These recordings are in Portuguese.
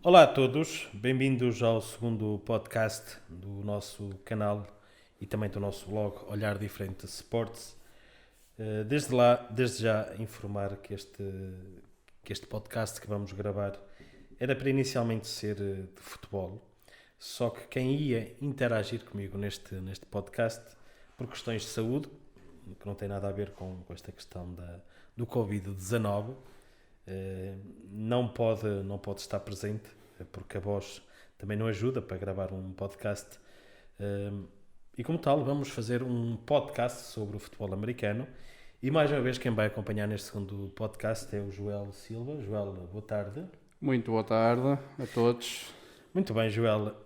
Olá a todos, bem-vindos ao segundo podcast do nosso canal e também do nosso blog Olhar Diferente Sports. Desde já informar que este podcast que vamos gravar era para inicialmente ser de futebol, só que quem ia interagir comigo neste podcast, por questões de saúde, que não tem nada a ver com esta questão do Covid-19, não pode estar presente, porque a voz também não ajuda para gravar um podcast. E como tal, vamos fazer um podcast sobre o futebol americano. E mais uma vez, quem vai acompanhar neste segundo podcast é o Joel Silva. Joel, boa tarde. Muito boa tarde a todos. Muito bem, Joel.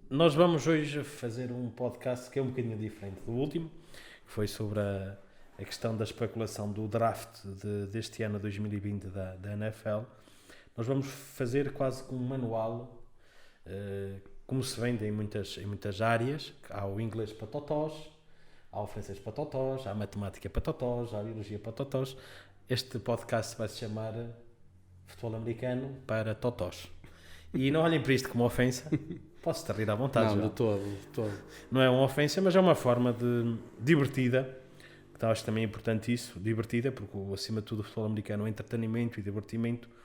Nós vamos hoje fazer um podcast que é um bocadinho diferente do último, que foi sobre a questão da especulação do draft deste ano 2020 da NFL. Nós vamos fazer quase como um manual, como se vende em muitas áreas. Há o inglês para totós, há o francês para totós, há a matemática para totós, há a biologia para totós. Este podcast vai se chamar Futebol Americano para Totós. E não olhem para isto como ofensa, posso-te rir à vontade. Não, de todo. Não é uma ofensa, mas é uma forma divertida, que acho também importante isso, divertida, porque acima de tudo o futebol americano é entretenimento e divertimento,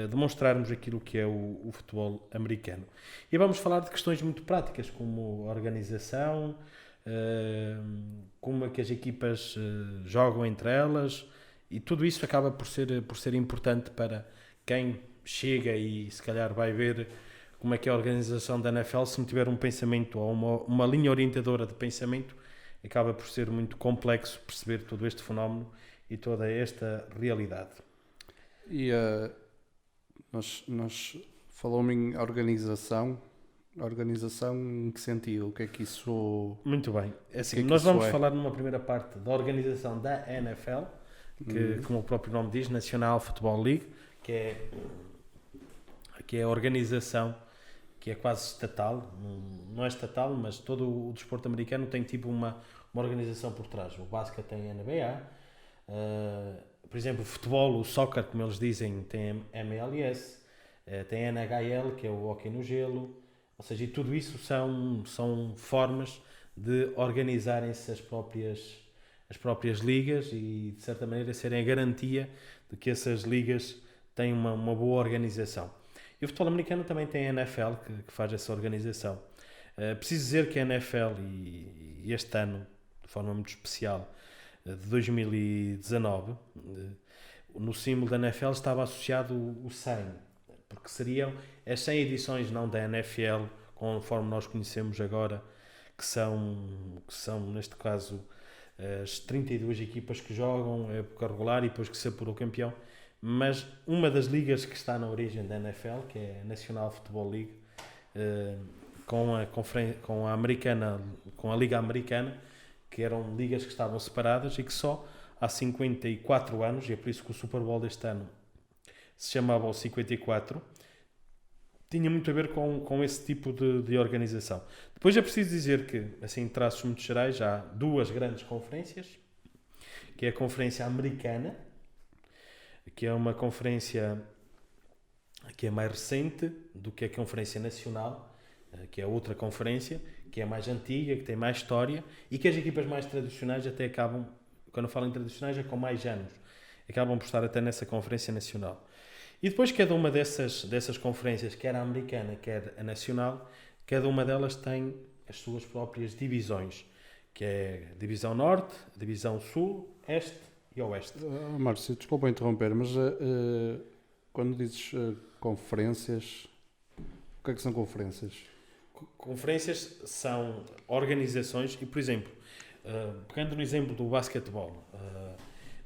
demonstrarmos aquilo que é o futebol americano. E vamos falar de questões muito práticas, como a organização, como é que as equipas jogam entre elas, e tudo isso acaba por ser importante para quem chega e se calhar vai ver como é que é a organização da NFL. Se não tiver um pensamento ou uma linha orientadora de pensamento, acaba por ser muito complexo perceber todo este fenómeno e toda esta realidade. E nós falamos em organização. Organização em que sentido? O que é que isso... Muito bem. Assim, que é que nós isso vamos é? falar numa primeira parte da organização da NFL, que, como o próprio nome diz, National Football League, que é a organização que é quase estatal. Não é estatal, mas todo o desporto americano tem tipo uma organização por trás. O basquete tem a NBA, por exemplo, o futebol, o soccer, como eles dizem, tem a MLS, tem a NHL, que é o hóquei no gelo. Ou seja, e tudo isso são formas de organizarem-se as próprias ligas e, de certa maneira, serem a garantia de que essas ligas têm uma boa organização. E o futebol americano também tem a NFL, que faz essa organização. Preciso dizer que a NFL, e este ano, de forma muito especial, de 2019, no símbolo da NFL estava associado o 100, porque seriam as 100 edições não da NFL, conforme nós conhecemos agora, que são neste caso, as 32 equipas que jogam a época regular e depois que se apura o campeão. Mas uma das ligas que está na origem da NFL, que é a National Football League, com a Liga Americana, que eram ligas que estavam separadas e que só há 54 anos, e é por isso que o Super Bowl deste ano se chamava o 54, tinha muito a ver com esse tipo de organização. Depois é preciso dizer que, assim, em traços muito gerais, há duas grandes conferências, que é a Conferência Americana, que é uma conferência que é mais recente do que a Conferência Nacional, que é outra conferência, que é mais antiga, que tem mais história, e que as equipas mais tradicionais até acabam, quando eu falo em tradicionais, é com mais anos, acabam por estar até nessa Conferência Nacional. E depois cada uma dessas conferências, quer a americana, quer a nacional, cada uma delas tem as suas próprias divisões, que é a Divisão Norte, a Divisão Sul, Este e Oeste. Márcio, desculpa interromper, mas quando dizes conferências, o que é que são conferências? Conferências são organizações e, por exemplo, pegando no exemplo do basquetebol,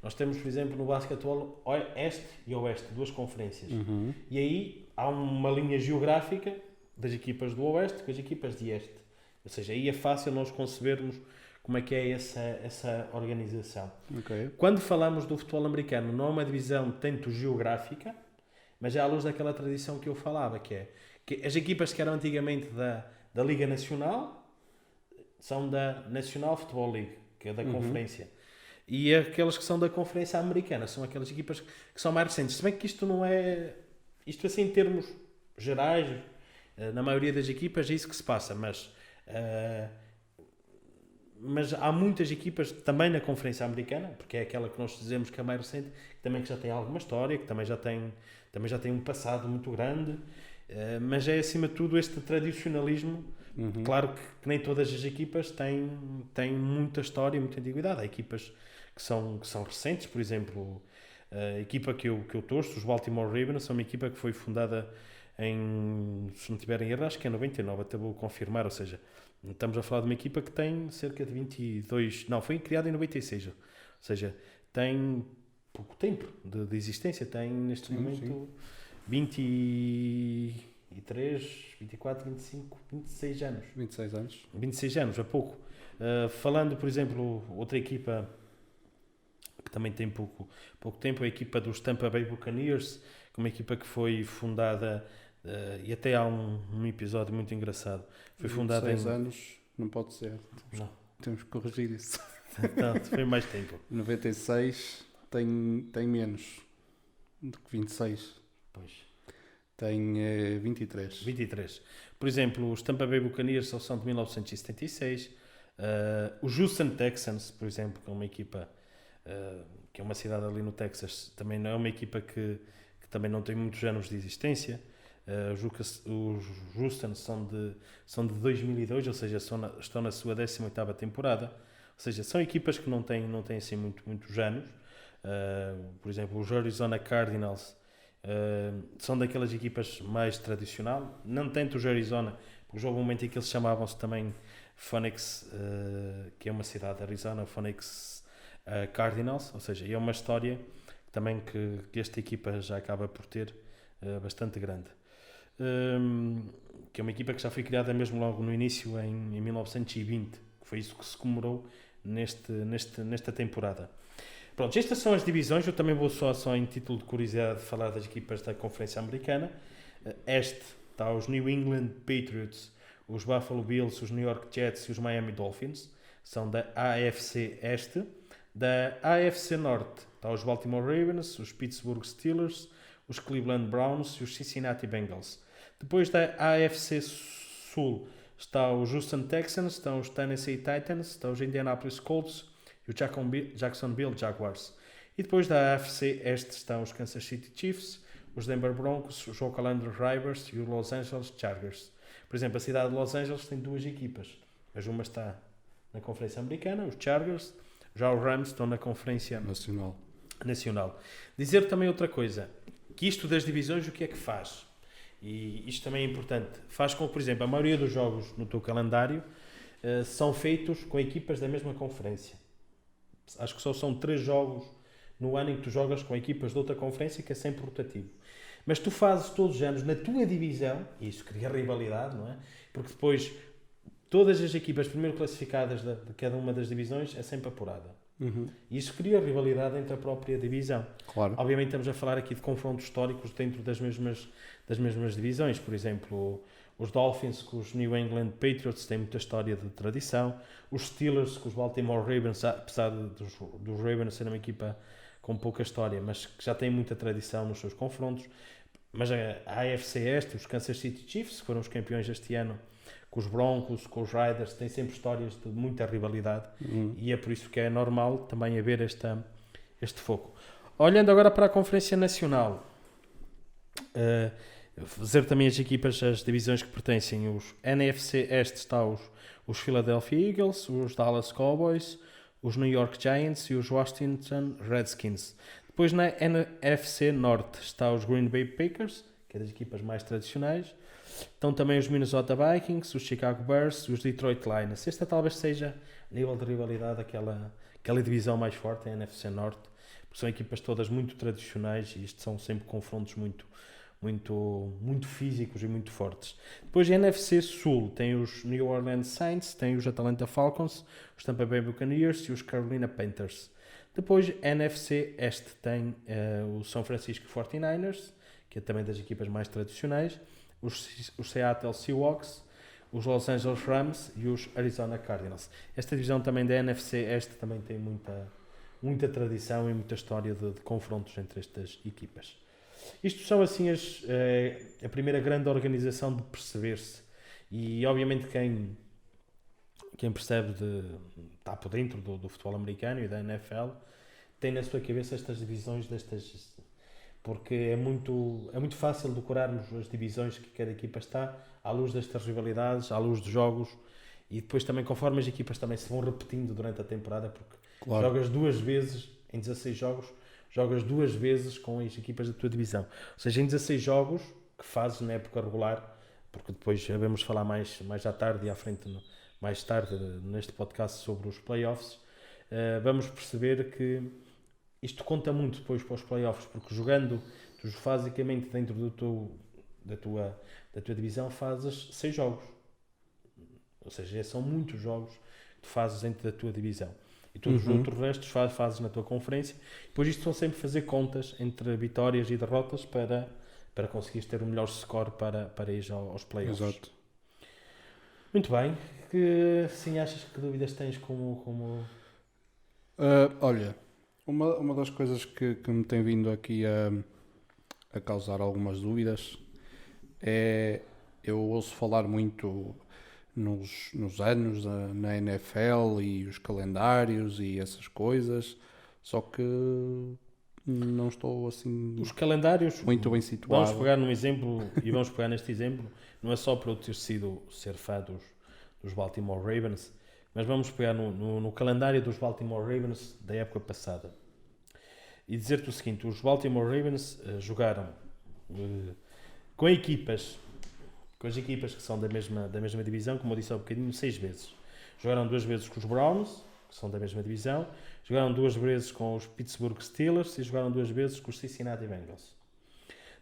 nós temos, por exemplo, no basquetebol Este e Oeste, duas conferências. Uhum. E aí há uma linha geográfica das equipas do Oeste com as equipas de Este. Ou seja, aí é fácil nós concebermos como é que é essa organização. Okay. Quando falamos do futebol americano, não é uma divisão tanto geográfica, mas é à luz daquela tradição que eu falava, que é que as equipas que eram antigamente da Liga Nacional são da National Football League, que é da conferência. E aqueles que são da Conferência Americana são aquelas equipas que são mais recentes. Se bem que isto não é... Isto assim em termos gerais, na maioria das equipas é isso que se passa, mas há muitas equipas também na Conferência Americana, porque é aquela que nós dizemos que é a mais recente, também que já tem alguma história, que também já tem um passado muito grande, mas é acima de tudo este tradicionalismo. Claro que nem todas as equipas têm muita história e muita antiguidade. Há equipas que são recentes, por exemplo, a equipa que eu torço, os Baltimore Ravens, são uma equipa que foi fundada se não tiverem erro, acho que é 99, até vou confirmar, ou seja, estamos a falar de uma equipa que tem cerca de 22, não, foi criada em 96, ou seja, tem pouco tempo de existência, tem neste momento 23, 24, 25, 26 anos. 26 anos. 26 anos, há pouco. Falando, por exemplo, outra equipa que também tem pouco tempo, a equipa dos Tampa Bay Buccaneers, que é uma equipa que foi fundada, e até há um episódio muito engraçado. Foi fundada 26 anos, não pode ser. Temos que corrigir isso. Não, foi mais tempo. 96 tem menos do que 26. Pois. Tem 23. 23. Por exemplo, os Tampa Bay Buccaneers são de 1976. Os Houston Texans, por exemplo, que é uma equipa que é uma cidade ali no Texas, também não é uma equipa que também não tem muitos anos de existência. Os Houston são de 2002, ou seja, estão na sua 18ª temporada. Ou seja, são equipas que não têm assim muitos anos. Por exemplo, os Arizona Cardinals são daquelas equipas mais tradicional, não tanto os Arizona, porque houve um momento em que eles chamavam-se também Phoenix, que é uma cidade de Arizona, Phoenix Cardinals, ou seja, é uma história também que esta equipa já acaba por ter bastante grande. Que é uma equipa que já foi criada mesmo logo no início, em 1920, que foi isso que se comemorou nesta temporada. Pronto, estas são as divisões. Eu também vou só em título de curiosidade falar das equipas da Conferência Americana. Este está os New England Patriots, os Buffalo Bills, os New York Jets e os Miami Dolphins, são da AFC Este. Da AFC Norte está os Baltimore Ravens, os Pittsburgh Steelers, os Cleveland Browns e os Cincinnati Bengals. Depois da AFC Sul está os Houston Texans, estão os Tennessee Titans, estão os Indianapolis Colts e os Jacksonville Jaguars. E depois da AFC Este estão os Kansas City Chiefs, os Denver Broncos, os Oakland Raiders e os Los Angeles Chargers. Por exemplo, a cidade de Los Angeles tem duas equipas, mas uma está na Conferência Americana, os Chargers, já os Rams estão na Conferência Nacional. Dizer também outra coisa, que isto das divisões o que é que faz? E isto também é importante. Faz com que, por exemplo, a maioria dos jogos no teu calendário são feitos com equipas da mesma conferência. Acho que só são 3 jogos no ano em que tu jogas com equipas de outra conferência, que é sempre rotativo. Mas tu fazes todos os anos na tua divisão, e isso cria rivalidade, não é? Porque depois todas as equipas primeiro classificadas de cada uma das divisões é sempre apurada. E isso cria rivalidade entre a própria divisão. Claro. Obviamente estamos a falar aqui de confrontos históricos dentro das mesmas divisões. Por exemplo, os Dolphins com os New England Patriots têm muita história de tradição. Os Steelers com os Baltimore Ravens, apesar dos Ravens serem uma equipa com pouca história, mas que já têm muita tradição nos seus confrontos. Mas a AFC Este, os Kansas City Chiefs, que foram os campeões este ano, com os Broncos, com os Raiders, têm sempre histórias de muita rivalidade. E é por isso que é normal também haver este foco. Olhando agora para a Conferência Nacional, dizer também as equipas, as divisões que pertencem. Os NFC Este está os Philadelphia Eagles, os Dallas Cowboys, os New York Giants e os Washington Redskins. Depois na NFC Norte está os Green Bay Packers, que é das equipas mais tradicionais. Estão também os Minnesota Vikings, os Chicago Bears e os Detroit Lions. Esta talvez seja, a nível de rivalidade, aquela divisão mais forte, a NFC Norte, porque são equipas todas muito tradicionais e isto são sempre confrontos muito físicos e muito fortes. Depois a NFC Sul tem os New Orleans Saints, tem os Atlanta Falcons, os Tampa Bay Buccaneers e os Carolina Panthers. Depois a NFC Este tem o São Francisco 49ers, que é também das equipas mais tradicionais, os Seattle Seahawks, os Los Angeles Rams e os Arizona Cardinals. Esta divisão também da NFC Este também tem muita tradição e muita história de confrontos entre estas equipas. Isto são assim a primeira grande organização de perceber-se. E obviamente quem percebe está por dentro do futebol americano e da NFL tem na sua cabeça estas divisões porque é muito fácil decorarmos as divisões que cada equipa está à luz destas rivalidades, à luz dos jogos e depois também conforme as equipas também se vão repetindo durante a temporada, porque jogas 2 vezes em 16 jogos, jogas 2 vezes com as equipas da tua divisão. Ou seja, em 16 jogos que fazes na época regular, porque depois vamos falar mais à tarde e à frente, mais tarde neste podcast sobre os playoffs, vamos perceber que isto conta muito depois para os playoffs, porque jogando, tu basicamente dentro da tua divisão fazes 6 jogos. Ou seja, são muitos jogos que tu fazes dentro da tua divisão. E todos os outros restos fazes na tua conferência. Depois isto são sempre fazer contas entre vitórias e derrotas para conseguires ter o melhor score para ir aos playoffs. Exato. Muito bem. Sim, achas que dúvidas tens como... Olha, uma das coisas que me tem vindo aqui a causar algumas dúvidas é... Eu ouço falar muito nos anos na NFL e os calendários e essas coisas, só que não estou assim os calendários muito bem situado. Vamos pegar num exemplo e vamos pegar neste exemplo, não é só para eu ser fã dos Baltimore Ravens, mas vamos pegar no calendário dos Baltimore Ravens da época passada e dizer-te o seguinte: os Baltimore Ravens jogaram com as equipas que são da mesma divisão, como eu disse há um bocadinho, 6 vezes. Jogaram 2 vezes com os Browns, que são da mesma divisão, jogaram 2 vezes com os Pittsburgh Steelers e jogaram 2 vezes com os Cincinnati Bengals.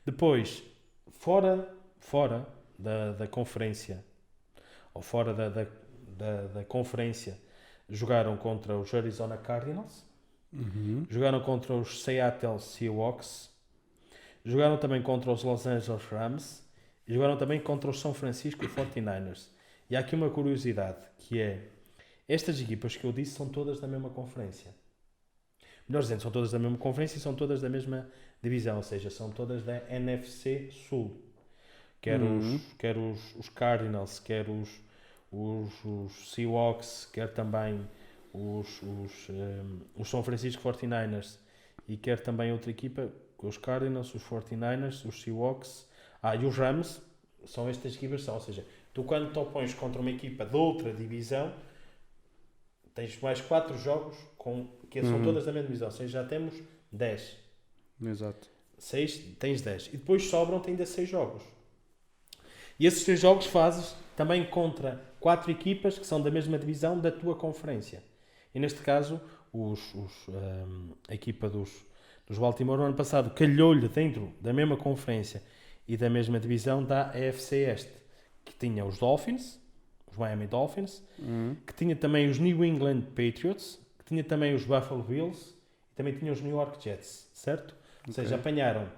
Depois, fora da conferência, ou fora da conferência, jogaram contra os Arizona Cardinals, jogaram contra os Seattle Seahawks, jogaram também contra os Los Angeles Rams, e jogaram também contra os São Francisco 49ers. E há aqui uma curiosidade, que é, estas equipas que eu disse são todas da mesma conferência. Melhor dizendo, são todas da mesma conferência e são todas da mesma divisão, ou seja, são todas da NFC Sul. Quer os Cardinals, quer os Seahawks, quer também os São Francisco 49ers e quer também outra equipa, os Cardinals, os 49ers, os Seahawks... e os Rams são estas equipas, ou seja, tu quando te opões contra uma equipa de outra divisão, tens mais 4 jogos que são todas da mesma divisão, ou seja, já temos 10. Exato. 6, tens 10. E depois sobram-te ainda 6 jogos. E esses 6 jogos fazes também contra 4 equipas que são da mesma divisão da tua conferência. E neste caso, a equipa dos Baltimore no ano passado calhou-lhe dentro da mesma conferência e da mesma divisão da AFC Este, que tinha os Dolphins, os Miami Dolphins, que tinha também os New England Patriots, que tinha também os Buffalo Bills e também tinha os New York Jets, certo? Ou seja, apanharam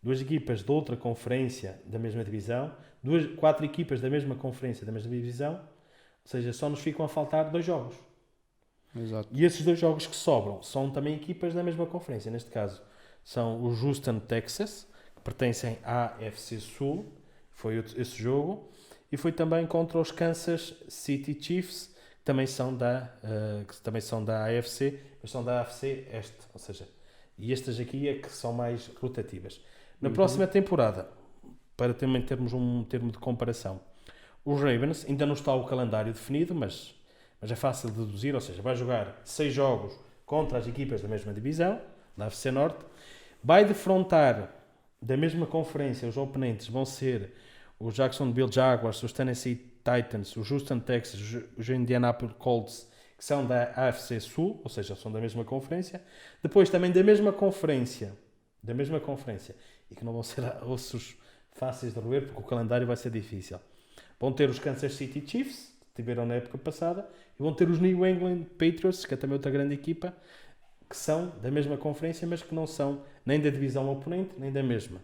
2 equipas de outra conferência da mesma divisão, 4 equipas da mesma conferência da mesma divisão, ou seja, só nos ficam a faltar 2 jogos. Exato. E esses 2 jogos que sobram são também equipas da mesma conferência, neste caso são os Houston Texans, pertencem à AFC Sul, foi esse jogo, e foi também contra os Kansas City Chiefs, que também são da AFC, mas são da AFC Este, ou seja, e estas aqui é que são mais rotativas. Na próxima temporada, para também termos um termo de comparação, os Ravens, ainda não está o calendário definido, mas é fácil de deduzir, ou seja, vai jogar 6 jogos contra as equipas da mesma divisão, da AFC Norte, vai defrontar da mesma conferência, os oponentes vão ser os Jacksonville Jaguars, os Tennessee Titans, os Houston Texans, os Indianapolis Colts, que são da AFC Sul, ou seja, são da mesma conferência. Depois também da mesma conferência, e que não vão ser ossos fáceis de roer, porque o calendário vai ser difícil. Vão ter os Kansas City Chiefs, que tiveram na época passada, e vão ter os New England Patriots, que é também outra grande equipa, que são da mesma conferência, mas que não são nem da divisão oponente, nem da mesma.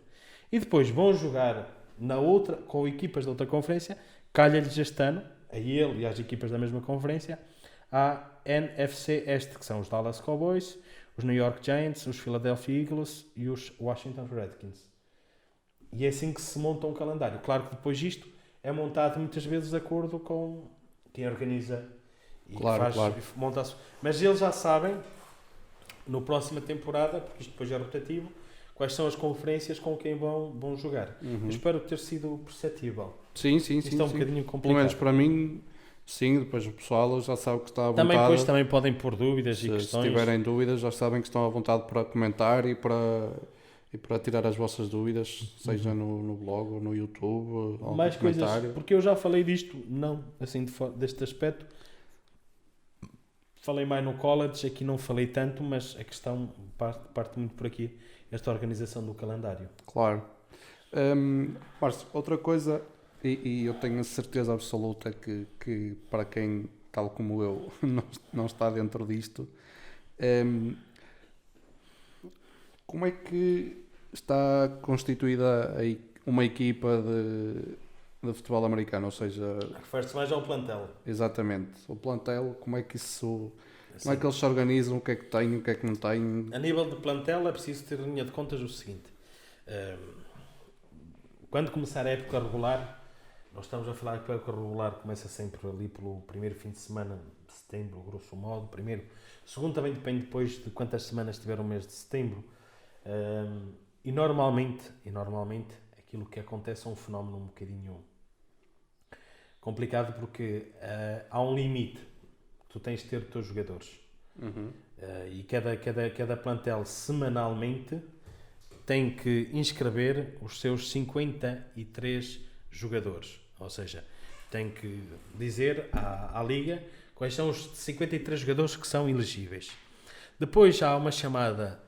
E depois vão jogar na outra, com equipas da outra conferência, calha-lhes este ano, a ele e às equipas da mesma conferência, a NFC Este, que são os Dallas Cowboys, os New York Giants, os Philadelphia Eagles e os Washington Redskins. E é assim que se monta um calendário. Claro que depois disto é montado muitas vezes de acordo com quem organiza e Claro, claro. monta-se. Mas eles já sabem, na próxima temporada, porque isto depois é rotativo, quais são as conferências com quem vão jogar. Eu espero ter sido perceptível. Sim. Isto é um bocadinho Pelo complicado. menos para mim, sim. Depois o pessoal já sabe que está à vontade. Também podem pôr dúvidas e Se questões. tiverem dúvidas, já sabem que estão à vontade para comentar e para tirar as vossas dúvidas, seja no blog ou no YouTube, ou Mais no coisas, comentário. porque eu já falei disto, não assim deste aspecto. Falei mais no college, aqui não falei tanto, mas a questão parte muito por aqui, esta organização do calendário. Claro. Márcio, outra coisa, e eu tenho a certeza absoluta que para quem, tal como eu, não está dentro disto, como é que está constituída uma equipa de futebol americano? Ou seja, Refere-se mais ao plantel. exatamente, o plantel, como é que isso... Assim, Como é que eles se organizam? O que é que têm? O que é que não têm? a nível de plantel é preciso ter em linha de contas o seguinte. Quando começar a época regular, nós estamos a falar que a época regular começa sempre ali pelo primeiro fim de semana de setembro, grosso modo. Primeiro, segundo também depende depois de quantas semanas tiver o mês de setembro. E normalmente aquilo que acontece é um fenómeno um bocadinho complicado porque há um limite. Tu tens de ter os teus jogadores. E cada plantel semanalmente tem que inscrever os seus 53 jogadores. Ou seja, tem que dizer à liga quais são os 53 jogadores que são elegíveis. Depois há uma chamada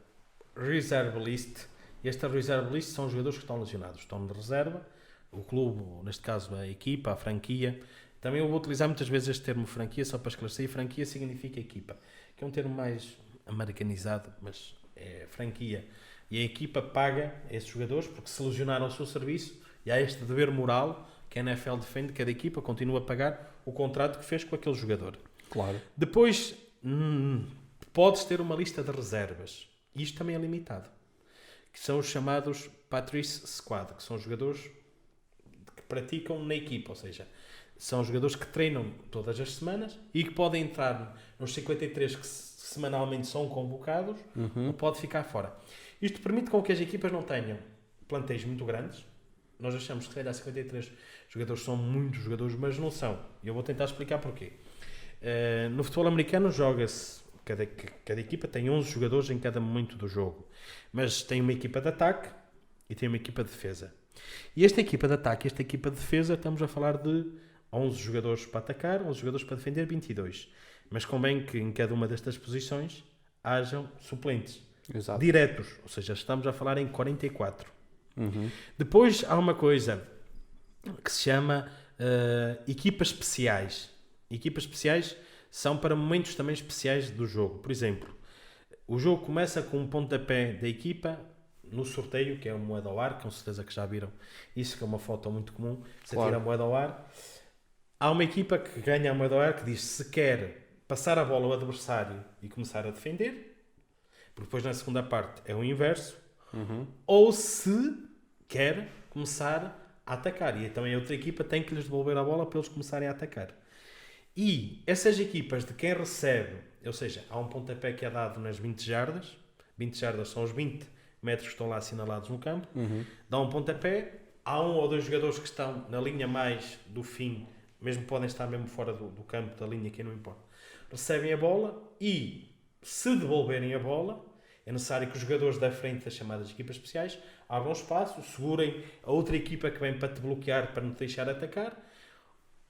Reserve List. E esta Reserve List são os jogadores que estão lesionados. Estão de reserva. O clube, neste caso a equipa, a franquia. Também eu vou utilizar muitas vezes este termo franquia, só para esclarecer. Franquia significa equipa, que é um termo mais americanizado, mas é franquia. E a equipa paga esses jogadores porque se lesionaram ao seu serviço e há este dever moral que a NFL defende, que a equipa continua a pagar o contrato que fez com aquele jogador. Claro. Depois, podes ter uma lista de reservas. Isto também é limitado. Que são os chamados Patrice Squad, que são jogadores que praticam na equipa, ou seja, são jogadores que treinam todas as semanas e que podem entrar nos 53 que semanalmente são convocados ou pode ficar fora. Isto permite com que as equipas não tenham plantéis muito grandes. Nós achamos que se calhar 53 jogadores são muitos jogadores, mas não são. E eu vou tentar explicar porquê. No futebol americano joga-se, cada equipa tem 11 jogadores em cada momento do jogo, mas tem uma equipa de ataque e tem uma equipa de defesa. E esta equipa de ataque e esta equipa de defesa, estamos a falar de 11 jogadores para atacar, 11 jogadores para defender, 22. Mas convém que em cada uma destas posições hajam suplentes. Exato. Diretos, ou seja, estamos a falar em 44. Depois há uma coisa que se chama equipas especiais. Equipas especiais são para momentos também especiais do jogo. Por exemplo, o jogo começa com um pontapé da equipa no sorteio, que é uma moeda ao ar, com certeza que já viram isso, que é uma foto muito comum, se atira a moeda ao ar. Há uma equipa que ganha a moeda ao ar que diz se quer passar a bola ao adversário e começar a defender, porque depois na segunda parte é o inverso, ou se quer começar a atacar. E também a outra equipa tem que lhes devolver a bola para eles começarem a atacar. E essas equipas de quem recebe, ou seja, há um pontapé que é dado nas 20 jardas, 20 jardas são os 20 metros que estão lá assinalados no campo, dá um pontapé, há um ou dois jogadores que estão na linha mais do fim, mesmo podem estar mesmo fora do campo, da linha, que não importa, recebem a bola e, se devolverem a bola, é necessário que os jogadores da frente das chamadas equipas especiais abram espaço, segurem a outra equipa que vem para te bloquear, para não te deixar atacar,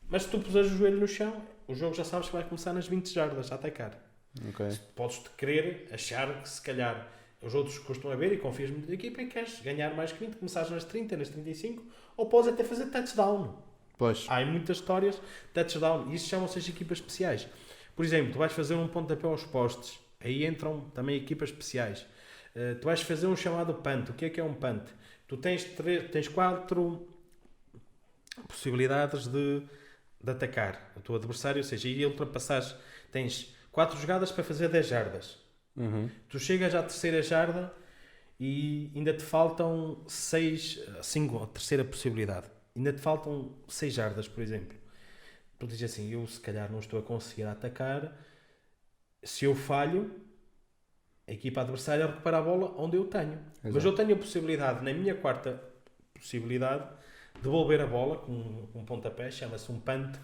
mas se tu puseres o joelho no chão, o jogo já sabes que vai começar nas 20 jardas a atacar. Okay. Podes-te querer achar que se calhar os outros costumam ver e confias muito na equipa e queres ganhar mais que 20, começares nas 30, nas 35, ou podes até fazer touchdown. Pois. Há muitas histórias touchdown, isso chamam-se as equipas especiais. Por exemplo, tu vais fazer um pontapé aos postes, aí entram também equipas especiais. Tu vais fazer um chamado punt. O que é um punt? Tu tens 4 possibilidades de atacar o teu adversário, ou seja, ir ultrapassar, tens 4 jogadas para fazer 10 jardas. Tu chegas à terceira jarda e ainda te faltam 5, a terceira possibilidade. Ainda te faltam 6 jardas, por exemplo. Tu dizes assim, eu se calhar não estou a conseguir atacar, se eu falho, a equipa adversária recupera a bola onde eu tenho. Exato. Mas eu tenho a possibilidade, na minha quarta possibilidade, de devolver a bola com um pontapé, chama-se um punt,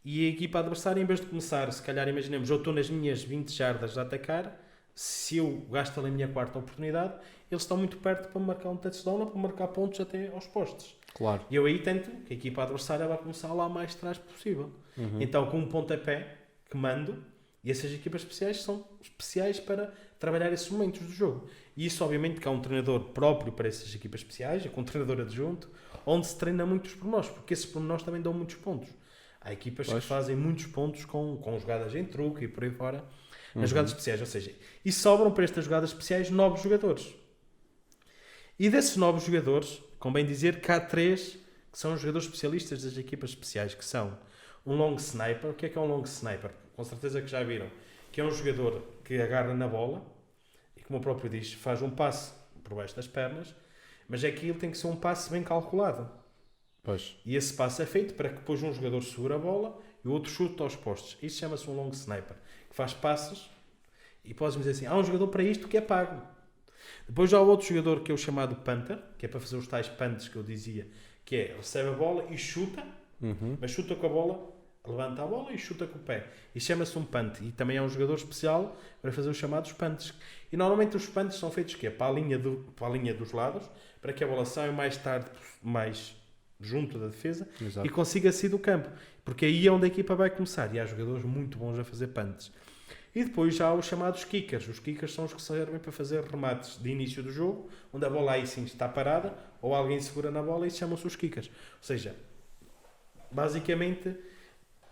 e a equipa adversária, em vez de começar, se calhar imaginemos, eu estou nas minhas 20 jardas a atacar, se eu gasto ali a minha quarta oportunidade, eles estão muito perto para marcar um touchdown ou para marcar pontos até aos postes. Claro. E eu aí tento que a equipa adversária vai começar lá mais atrás possível. Então, com um pontapé que mando, e essas equipas especiais são especiais para trabalhar esses momentos do jogo. E isso, obviamente, que há um treinador próprio para essas equipas especiais, com um treinador adjunto, onde se treina muitos pormenores, porque esses pormenores também dão muitos pontos. Há equipas que fazem muitos pontos com jogadas em truque e por aí fora, nas jogadas especiais. Ou seja, e sobram para estas jogadas especiais 9 jogadores. E desses 9 jogadores, convém dizer que há 3 que são os jogadores especialistas das equipas especiais, que são um long sniper. O que é um long sniper? Com certeza que já viram. Que é um jogador que agarra na bola e, como o próprio diz, faz um passe por baixo das pernas, mas aquilo tem que ser um passe bem calculado. Pois. E esse passe é feito para que depois um jogador segure a bola e o outro chute aos postos. Isso chama-se um long sniper, que faz passes e podes dizer assim, há um jogador para isto que é pago. Depois já há outro jogador que é o chamado punter, que é para fazer os tais punts que eu dizia, que é, recebe a bola e chuta, mas chuta com a bola, levanta a bola e chuta com o pé. E chama-se um punt. E também há um jogador especial para fazer os chamados punts. E normalmente os punts são feitos quê? Para a linha dos lados, para que a bola saia mais tarde, mais junto da defesa. Exato. E consiga sair do campo. Porque aí é onde a equipa vai começar. E há jogadores muito bons a fazer punts. E depois já há os chamados kickers. Os kickers são os que servem para fazer remates de início do jogo, onde a bola aí sim está parada, ou alguém segura na bola e chamam-se os kickers. Ou seja, basicamente,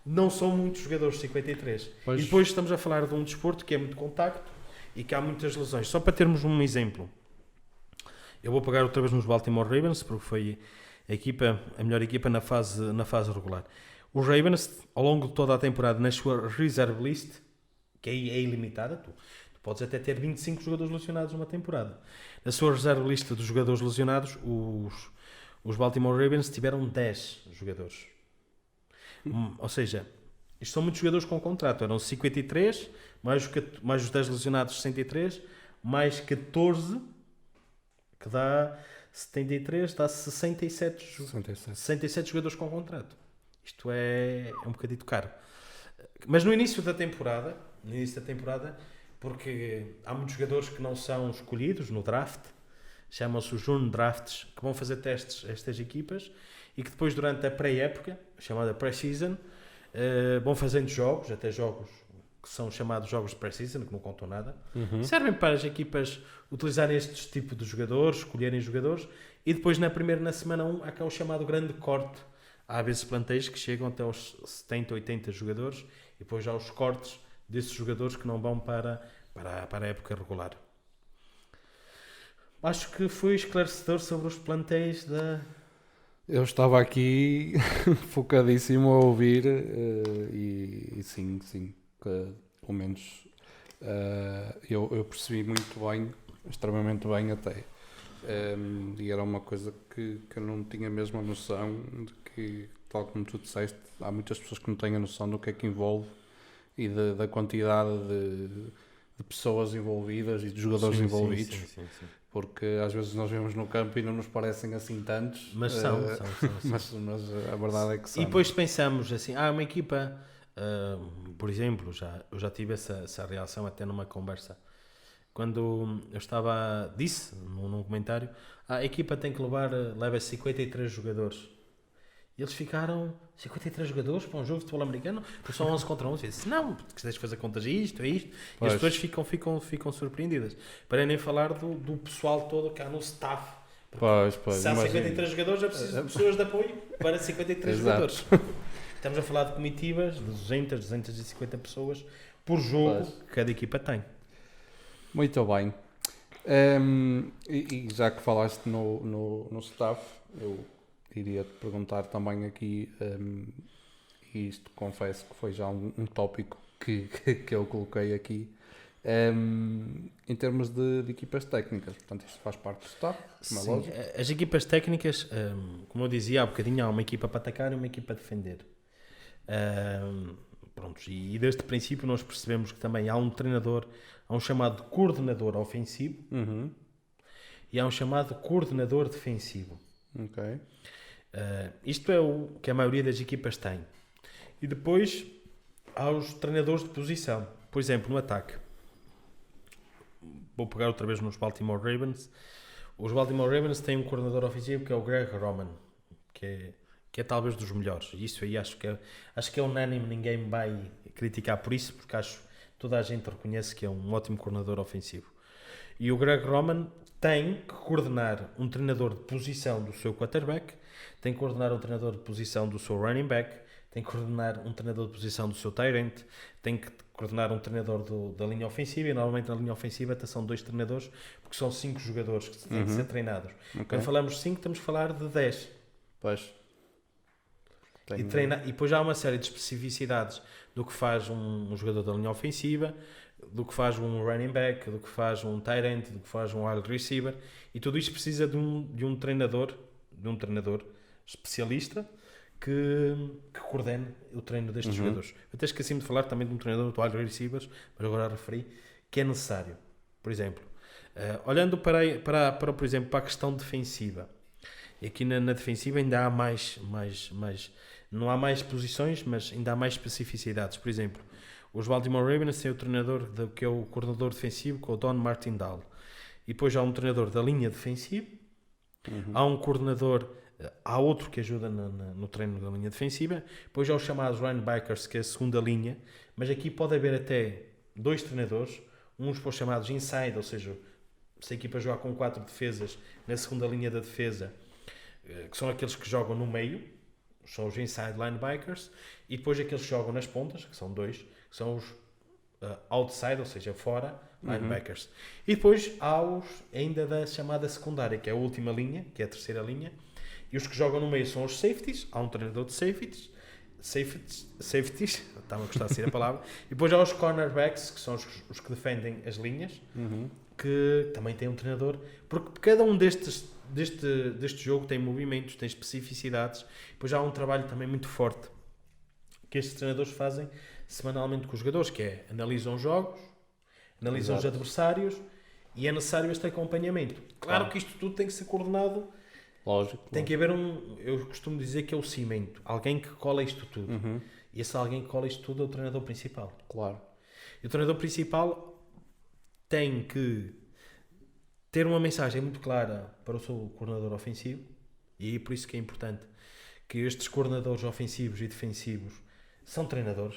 não são muitos jogadores 53. Pois. E depois estamos a falar de um desporto que é muito contacto e que há muitas lesões. Só para termos um exemplo, eu vou pegar outra vez nos Baltimore Ravens, porque foi a melhor equipa na fase regular. Os Ravens, ao longo de toda a temporada, na sua reserve list, que é ilimitada, tu podes até ter 25 jogadores lesionados numa temporada. Na sua reserve lista dos jogadores lesionados, os Baltimore Ravens tiveram 10 jogadores. Ou seja, isto são muitos jogadores com contrato. Eram 53, mais os 10 lesionados, 63, mais 14, que dá 73, dá 67 jogadores com contrato. Isto é um bocadito caro. Mas no início da temporada, porque há muitos jogadores que não são escolhidos no draft, chamam-se os June Drafts, que vão fazer testes a estas equipas e que depois, durante a pré-época, chamada pré-season, vão fazendo jogos, até jogos que são chamados jogos de pré-season, que não contam nada. Servem para as equipas utilizarem estes tipos de jogadores, escolherem jogadores, e depois na semana 1 há cá o chamado grande corte. Há vezes plantéis que chegam até aos 70, 80 jogadores, e depois há os cortes desses jogadores que não vão para a época regular. Acho que fui esclarecedor sobre os plantéis da... Eu estava aqui focadíssimo a ouvir e sim, pelo menos eu percebi muito bem, extremamente bem até. E era uma coisa que eu não tinha mesmo a noção de que, tal como tu disseste, há muitas pessoas que não têm a noção do que é que envolve e da quantidade de pessoas envolvidas e de jogadores envolvidos. Sim. Porque às vezes nós vemos no campo e não nos parecem assim tantos. Mas são. Mas a verdade é que são. E depois pensamos assim, uma equipa, por exemplo, eu já tive essa reação até numa conversa. Quando eu disse num comentário, a equipa tem que leva 53 jogadores. E eles ficaram, 53 jogadores para um jogo de futebol americano? Porque são 11 contra 11. Eu disse, não, porque tens de fazer contas isto. E as pessoas ficam surpreendidas. Para nem falar do pessoal todo que há no staff. Pois, se há 53 jogadores, é preciso de pessoas de apoio para 53 jogadores. Estamos a falar de comitivas de 250 pessoas por jogo que cada equipa tem. Muito bem. E já que falaste no staff, eu iria-te perguntar também aqui, e isto confesso que foi já um tópico que eu coloquei aqui, Em termos de equipas técnicas, portanto, isto faz parte do staff, como é Sim, lógico. as equipas técnicas, como eu dizia há bocadinho, há uma equipa para atacar e uma equipa a defender. Prontos, e desde o princípio nós percebemos que também há um treinador, há um chamado coordenador ofensivo Uhum. e há um chamado coordenador defensivo. Ok. Isto é o que a maioria das equipas tem. E depois há os treinadores de posição. Por exemplo, no ataque. Vou pegar outra vez nos Baltimore Ravens. Os Baltimore Ravens têm um coordenador ofensivo que é o Greg Roman, que é talvez dos melhores. Isso aí acho que é unânime, ninguém me vai criticar por isso, porque acho que toda a gente reconhece que é um ótimo coordenador ofensivo. E o Greg Roman tem que coordenar um treinador de posição do seu quarterback, tem que coordenar um treinador de posição do seu running back, tem que coordenar um treinador de posição do seu tight end, tem que coordenar um treinador da linha ofensiva, e normalmente na linha ofensiva até são 2 treinadores, porque são 5 jogadores que têm que ser treinados. Ok. Quando falamos 5, estamos a falar de 10. Pois. E depois há uma série de especificidades do que faz um jogador da linha ofensiva, do que faz um running back, do que faz um tight end, do que faz um wide receiver, e tudo isto precisa de um treinador especialista que coordene o treino destes jogadores. Eu até esqueci-me de falar também de um treinador de wide receivers, mas agora referi, que é necessário. Por exemplo, olhando por exemplo, para a questão defensiva, e aqui na defensiva ainda há mais, não há mais posições, mas ainda há mais especificidades. Por exemplo, os Baltimore Ravens têm o treinador que é o coordenador defensivo, com o Don Martindale. E depois há um treinador da linha defensiva, há um coordenador, há outro que ajuda no treino da linha defensiva, depois há os chamados linebackers, que é a segunda linha, mas aqui pode haver até 2 treinadores, uns para os chamados inside, ou seja, se a equipa jogar com 4 defesas, na segunda linha da defesa, que são aqueles que jogam no meio, são os inside linebackers, e depois aqueles que jogam nas pontas, que são 2, que são os outside, ou seja, fora, linebackers. E depois há os ainda da chamada secundária, que é a última linha, que é a terceira linha, e os que jogam no meio são os safeties, há um treinador de safeties, estava a gostar de ser a palavra, e depois há os cornerbacks, que são os que defendem as linhas, que também tem um treinador, porque cada um deste jogo tem movimentos, tem especificidades, depois há um trabalho também muito forte que estes treinadores fazem semanalmente com os jogadores, que é analisam jogos, analisam os adversários, e é necessário este acompanhamento. Claro que isto tudo tem que ser coordenado. Lógico. Tem que haver eu costumo dizer que é o cimento, alguém que cola isto tudo. E esse alguém que cola isto tudo é o treinador principal. Claro. E o treinador principal tem que ter uma mensagem muito clara para o seu coordenador ofensivo, e é por isso que é importante que estes coordenadores ofensivos e defensivos são treinadores,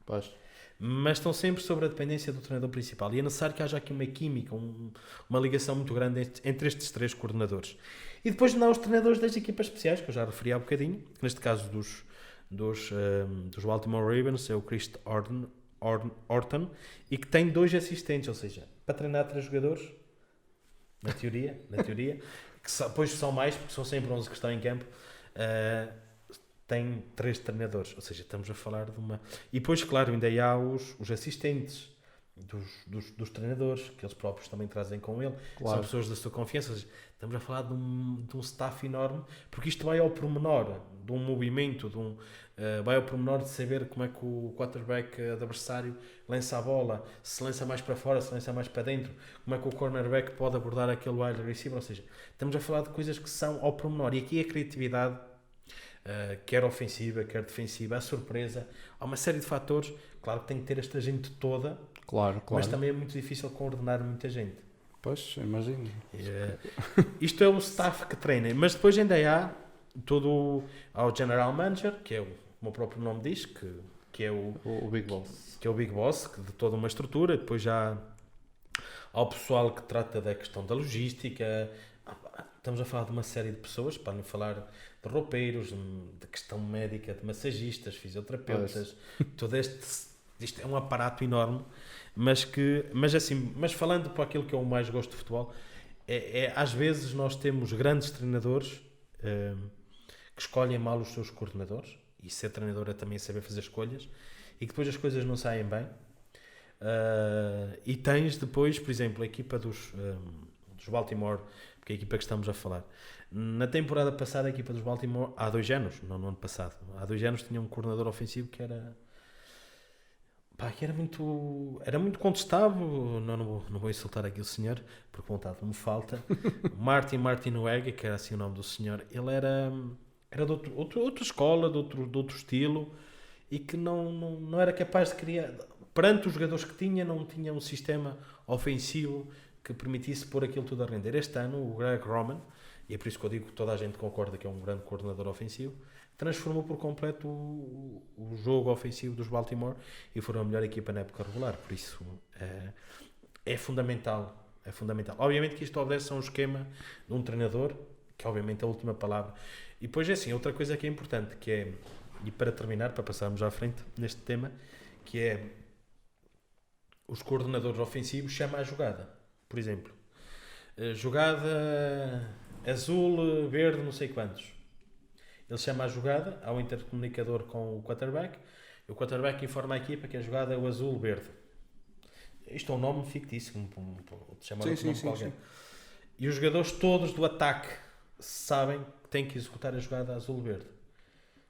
Pois. mas estão sempre sob a dependência do treinador principal, e é necessário que haja aqui uma química, uma ligação muito grande entre estes 3 coordenadores. E depois não há os treinadores das equipas especiais, que eu já referi há bocadinho, que neste caso dos Baltimore Ravens é o Chris Orton, e que tem 2 assistentes, ou seja, para treinar 3 jogadores, na teoria, que depois são mais, porque são sempre 11 que estão em campo, tem 3 treinadores, ou seja, estamos a falar de uma... E depois, claro, ainda há os assistentes dos treinadores, que eles próprios também trazem com ele, Claro. são pessoas da sua confiança, ou seja, estamos a falar de um staff enorme, porque isto vai ao pormenor de um movimento, vai ao pormenor de saber como é que o quarterback adversário lança a bola, se lança mais para fora, se lança mais para dentro, como é que o cornerback pode abordar aquele wide receiver, ou seja, estamos a falar de coisas que são ao pormenor, e aqui a criatividade, quer ofensiva, quer defensiva, a surpresa, há uma série de fatores. Claro que tem que ter esta gente toda, Claro. mas também é muito difícil coordenar muita gente. Pois, imagino. Isto é o staff que treina, mas depois ainda há o General Manager, que é como o próprio nome diz, que é O Big Boss. que é o Big Boss, de toda uma estrutura. Depois já há o pessoal que trata da questão da logística. Estamos a falar de uma série de pessoas, para não falar de roupeiros, de questão médica, de massagistas, fisioterapeutas, todo isto é um aparato enorme, mas falando para aquilo que eu mais gosto de futebol, às vezes nós temos grandes treinadores que escolhem mal os seus coordenadores, e ser treinador é também saber fazer escolhas, e que depois as coisas não saem bem. E tens depois, por exemplo, a equipa dos Baltimore, porque é a equipa que estamos a falar. Na temporada passada, a equipa dos Baltimore, há 2 anos, não no ano passado, há 2 anos tinha um coordenador ofensivo que era... que era muito contestável. Não vou insultar aqui o senhor, porque vontade me falta. Martin Wegg, que era assim o nome do senhor, ele era de outra escola, de outro estilo, e que não era capaz de criar, perante os jogadores que tinha, não tinha um sistema ofensivo que permitisse pôr aquilo tudo a render. Este ano, o Greg Roman, e é por isso que eu digo que toda a gente concorda que é um grande coordenador ofensivo, transformou por completo o jogo ofensivo dos Baltimore e foram a melhor equipa na época regular. Por isso é fundamental. É fundamental. Obviamente que isto obedece a um esquema de um treinador, que obviamente é a última palavra. E depois é assim, outra coisa que é importante, que é, e para terminar, para passarmos à frente neste tema, que é os coordenadores ofensivos chamam a jogada. Por exemplo, jogada azul, verde, não sei quantos. Ele chama a jogada, há um intercomunicador com o quarterback, e o quarterback informa a equipa que a jogada é o azul-verde. Isto é um nome fictício, chamar outro nome qualquer. E os jogadores todos do ataque sabem que têm que executar a jogada azul-verde.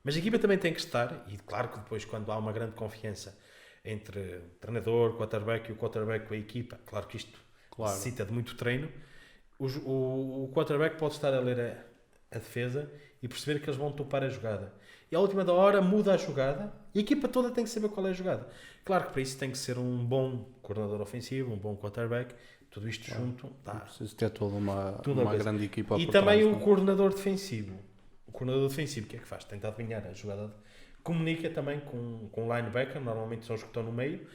Mas a equipa também tem que estar, e claro que depois, quando há uma grande confiança entre o treinador, o quarterback e o quarterback com a equipa, claro que isto necessita de muito treino, o quarterback pode estar a ler a defesa e perceber que eles vão topar a jogada. E à última da hora muda a jogada e a equipa toda tem que saber qual é a jogada. Claro que para isso tem que ser um bom coordenador ofensivo, um bom quarterback, tudo isto junto. Precisa ter toda uma grande equipa. E também o coordenador defensivo. O coordenador defensivo, o que é que faz? Tenta adivinhar a jogada. Comunica também com o linebacker, normalmente são os que estão no meio,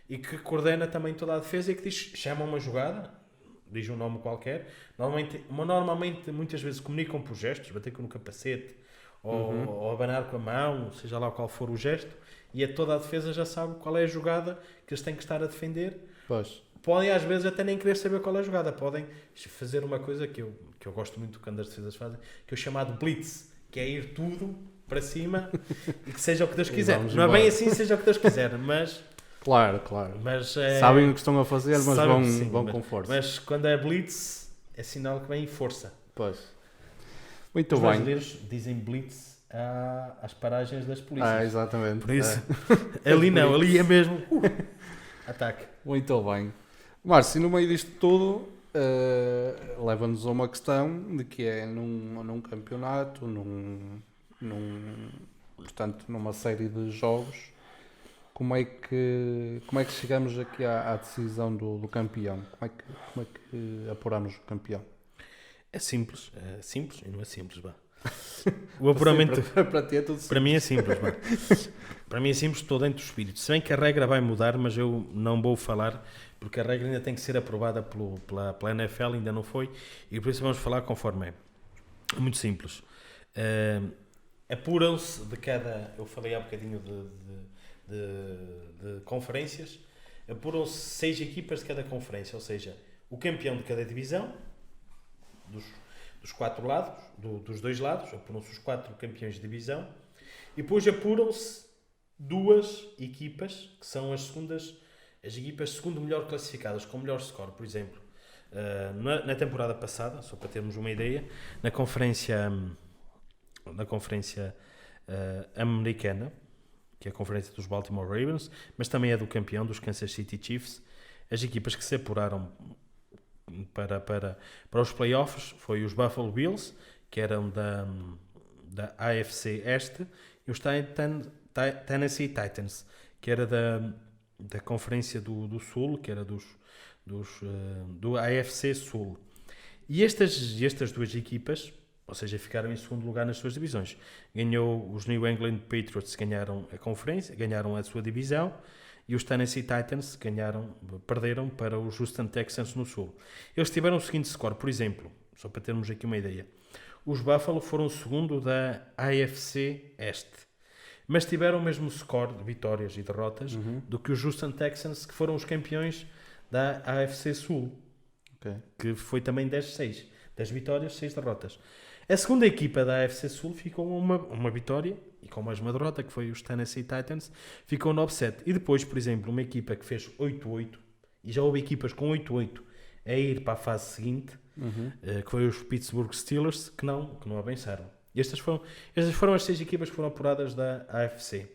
e que coordena também toda a defesa e que diz, chama uma jogada, diz um nome qualquer. Normalmente muitas vezes comunicam por gestos, bater no capacete, ou abanar com a mão, seja lá qual for o gesto, e toda a defesa já sabe qual é a jogada que eles têm que estar a defender. Pois. Podem às vezes até nem querer saber qual é a jogada, podem fazer uma coisa que eu gosto muito quando as defesas fazem, que é o chamado blitz, que é ir tudo para cima e que seja o que Deus quiser. Não é bem assim, seja o que Deus quiser, mas... Claro. Mas, sabem o que estão a fazer, mas vão com força. Mas quando é blitz, é sinal que vem em força. Pois. Muito Os bem. brasileiros dizem blitz às paragens das polícias. Exatamente. Por isso, ali não, ali é mesmo ataque. Muito bem. Márcio, no meio disto tudo, leva-nos a uma questão de que é num campeonato, portanto, numa série de jogos, como é que chegamos aqui à decisão do campeão? Como é que apuramos o campeão? É simples e não é simples, vá. O apuramento para ti é tudo simples. Para mim é simples, vá. Para mim é simples, estou dentro do espírito. Se bem que a regra vai mudar, mas eu não vou falar, porque a regra ainda tem que ser aprovada pela NFL, ainda não foi, e por isso vamos falar conforme é. É muito simples. Apuram-se de cada... Eu falei há bocadinho de conferências. Apuram-se 6 equipas de cada conferência, ou seja, o campeão de cada divisão, dos 4 lados, dos 2 lados, apuram-se os 4 campeões de divisão, e depois apuram-se 2 equipas, que são as equipas segundo melhor classificadas, com melhor score. Por exemplo, na temporada passada, só para termos uma ideia, na conferência americana, que é a conferência dos Baltimore Ravens, mas também é do campeão, dos Kansas City Chiefs, as equipas que se apuraram para os playoffs foi os Buffalo Bills, que eram da AFC Este, e os Tennessee Titans, que era da conferência do Sul, que era do AFC Sul. E estas 2 equipas, ou seja, ficaram em segundo lugar nas suas divisões. Ganhou os New England Patriots, ganharam a conferência, ganharam a sua divisão, e os Tennessee Titans perderam para os Houston Texans no Sul. Eles tiveram o seguinte score, por exemplo, só para termos aqui uma ideia. Os Buffalo foram o segundo da AFC Este, mas tiveram o mesmo score de vitórias e derrotas do que os Houston Texans, que foram os campeões da AFC Sul, que foi também 10-6. 10 vitórias, 6 derrotas. A segunda equipa da AFC Sul ficou uma vitória e com mais uma derrota, que foi os Tennessee Titans, ficou 9-7. E depois, por exemplo, uma equipa que fez 8-8, e já houve equipas com 8-8 a ir para a fase seguinte, que foi os Pittsburgh Steelers, que não avançaram. Estas foram as 6 equipas que foram apuradas da AFC.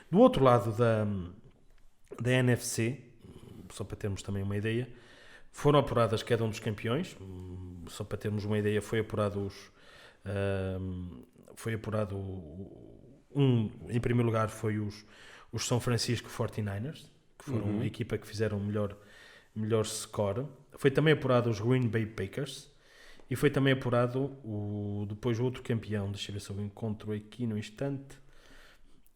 Do outro lado da NFC, só para termos também uma ideia, foram apuradas cada um dos campeões. Só para termos uma ideia, foi apurado em primeiro lugar foi os São Francisco 49ers, que foram a equipa que fizeram melhor score. Foi também apurado os Green Bay Packers e foi também apurado depois o outro campeão. Deixa eu ver se eu encontro aqui no instante.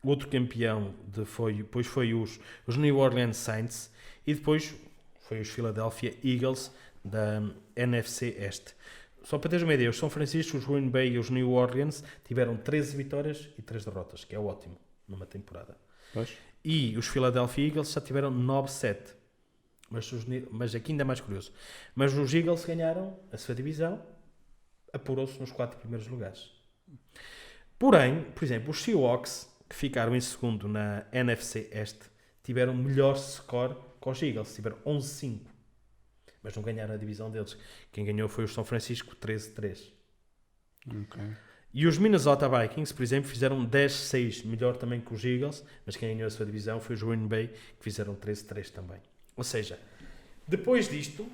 O outro campeão depois foi os New Orleans Saints e depois foi os Philadelphia Eagles da NFC Este. Só para teres uma ideia, os São Francisco, os Green Bay e os New Orleans tiveram 13 vitórias e 3 derrotas, que é ótimo numa temporada. Pois. E os Philadelphia Eagles já tiveram 9-7. Mas aqui ainda é mais curioso. Mas os Eagles ganharam a sua divisão, apurou-se nos 4 primeiros lugares. Porém, por exemplo, os Seahawks, que ficaram em segundo na NFC Este, tiveram melhor score que os Eagles, tiveram 11-5. Mas não ganharam a divisão deles. Quem ganhou foi os São Francisco, 13-3. Okay. E os Minnesota Vikings, por exemplo, fizeram 10-6, melhor também que os Eagles, mas quem ganhou a sua divisão foi os Green Bay, que fizeram 13-3 também. Ou seja, depois disto,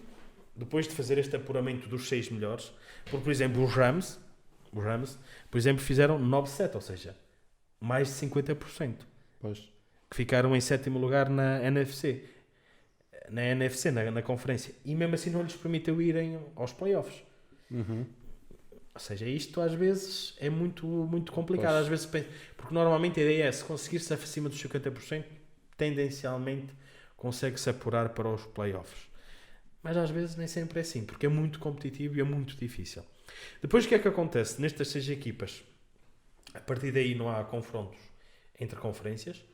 depois de fazer este apuramento dos 6 melhores, por exemplo, os Rams, por exemplo, fizeram 9-7, ou seja, mais de 50%. Pois. Que ficaram em 7º lugar na NFC. Na conferência. E mesmo assim não lhes permitiu irem aos playoffs. Ou seja, isto às vezes é muito, muito complicado. Pois. Às vezes, porque normalmente a ideia é, se conseguir-se acima dos 50%, tendencialmente consegue-se apurar para os playoffs. Mas às vezes nem sempre é assim, porque é muito competitivo e é muito difícil. Depois o que é que acontece nestas 6 equipas? A partir daí não há confrontos entre conferências.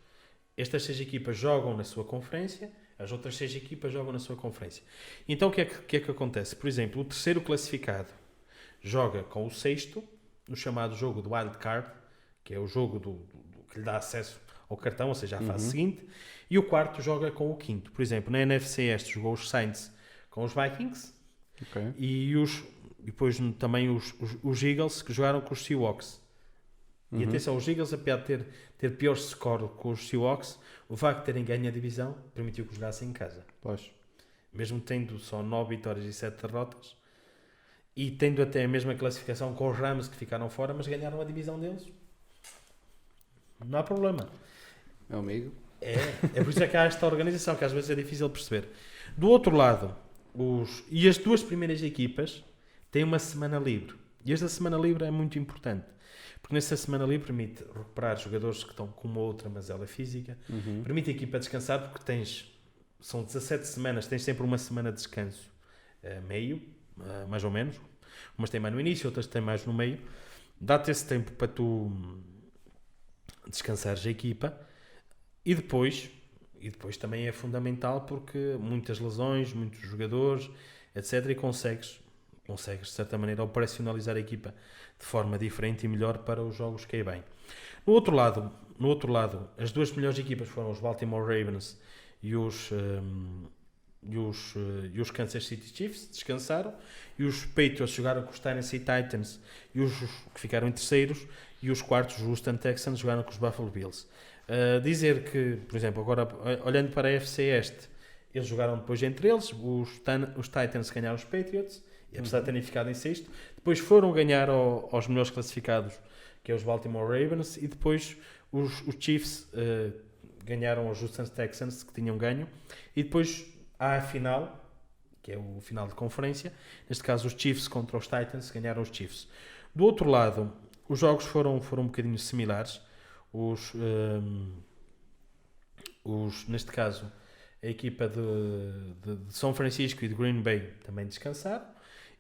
Estas 6 equipas jogam na sua conferência, as outras 6 equipas jogam na sua conferência. Então o que é que acontece? Por exemplo, o terceiro classificado joga com o sexto, no chamado jogo do Wild Card, que é o jogo que lhe dá acesso ao cartão, ou seja, à fase seguinte, e o quarto joga com o quinto. Por exemplo, na NFC Este jogou os Saints com os Vikings, Okay. e depois também os Eagles, que jogaram com os Seahawks. E atenção, os Eagles, apesar de ter pior score com os Seahawks, o facto de terem ganho a divisão permitiu que jogassem em casa. Pois. Mesmo tendo só 9 vitórias e 7 derrotas, e tendo até a mesma classificação com os Rams, que ficaram fora, mas ganharam a divisão deles. Não há problema. Meu amigo. É por isso que há esta organização, que às vezes é difícil de perceber. Do outro lado, as 2 primeiras equipas têm uma semana livre. E esta semana livre é muito importante. Porque nessa semana livre permite recuperar jogadores que estão com uma outra mazela física, permite a equipa descansar, porque são 17 semanas, tens sempre uma semana de descanso mais ou menos. Umas têm mais no início, outras têm mais no meio. Dá-te esse tempo para tu descansares a equipa. E depois também é fundamental, porque muitas lesões, muitos jogadores, etc. E consegues de certa maneira operacionalizar a equipa de forma diferente e melhor para os jogos que aí bem. No outro lado, as 2 melhores equipas foram os Baltimore Ravens e os Kansas City Chiefs, descansaram, e os Patriots jogaram com os Tennessee Titans, e os que ficaram em terceiros, e os quartos, os Houston Texans, jogaram com os Buffalo Bills. Dizer que, por exemplo, agora olhando para a NFC Este, eles jogaram depois entre eles, os Titans ganharam os Patriots, e apesar de terem ficado em sexto, depois foram ganhar aos melhores classificados, que é os Baltimore Ravens, e depois os Chiefs ganharam aos Houston Texans, que tinham ganho, e depois há a final, que é o final de conferência, neste caso os Chiefs contra os Titans, ganharam os Chiefs. Do outro lado, os jogos foram um bocadinho similares. Neste caso, a equipa de São Francisco e de Green Bay também descansaram,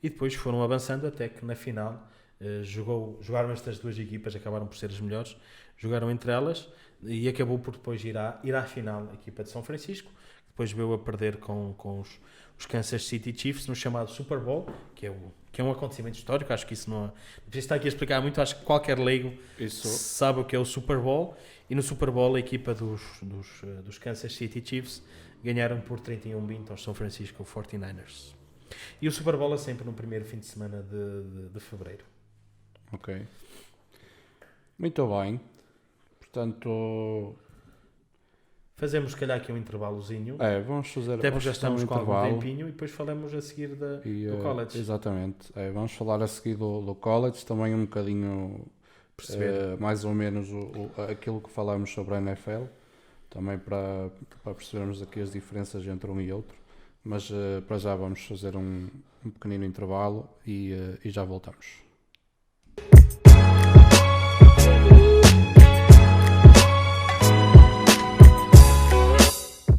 e depois foram avançando até que na final jogaram estas 2 equipas, acabaram por ser as melhores, jogaram entre elas, e acabou por depois ir à final a equipa de São Francisco, que depois veio a perder com os Kansas City Chiefs no chamado Super Bowl, que é um acontecimento histórico. Acho que isso não precisa estar aqui a explicar muito, acho que qualquer leigo sabe o que é o Super Bowl, e no Super Bowl a equipa dos Kansas City Chiefs ganharam por 31-20 aos São Francisco 49ers. E o Super Bowl é sempre no primeiro fim de semana de fevereiro. Ok. Muito bem. Portanto, fazemos, se calhar, aqui um intervalozinho. Vamos fazer. Até porque já estamos com algum intervalo. tempinho, e depois falamos a seguir do college. Exatamente. Vamos falar a seguir do college, também um bocadinho Perceber. mais ou menos aquilo que falamos sobre a NFL, também para percebermos aqui as diferenças entre um e outro. Mas para já vamos fazer um pequenino intervalo e já voltamos.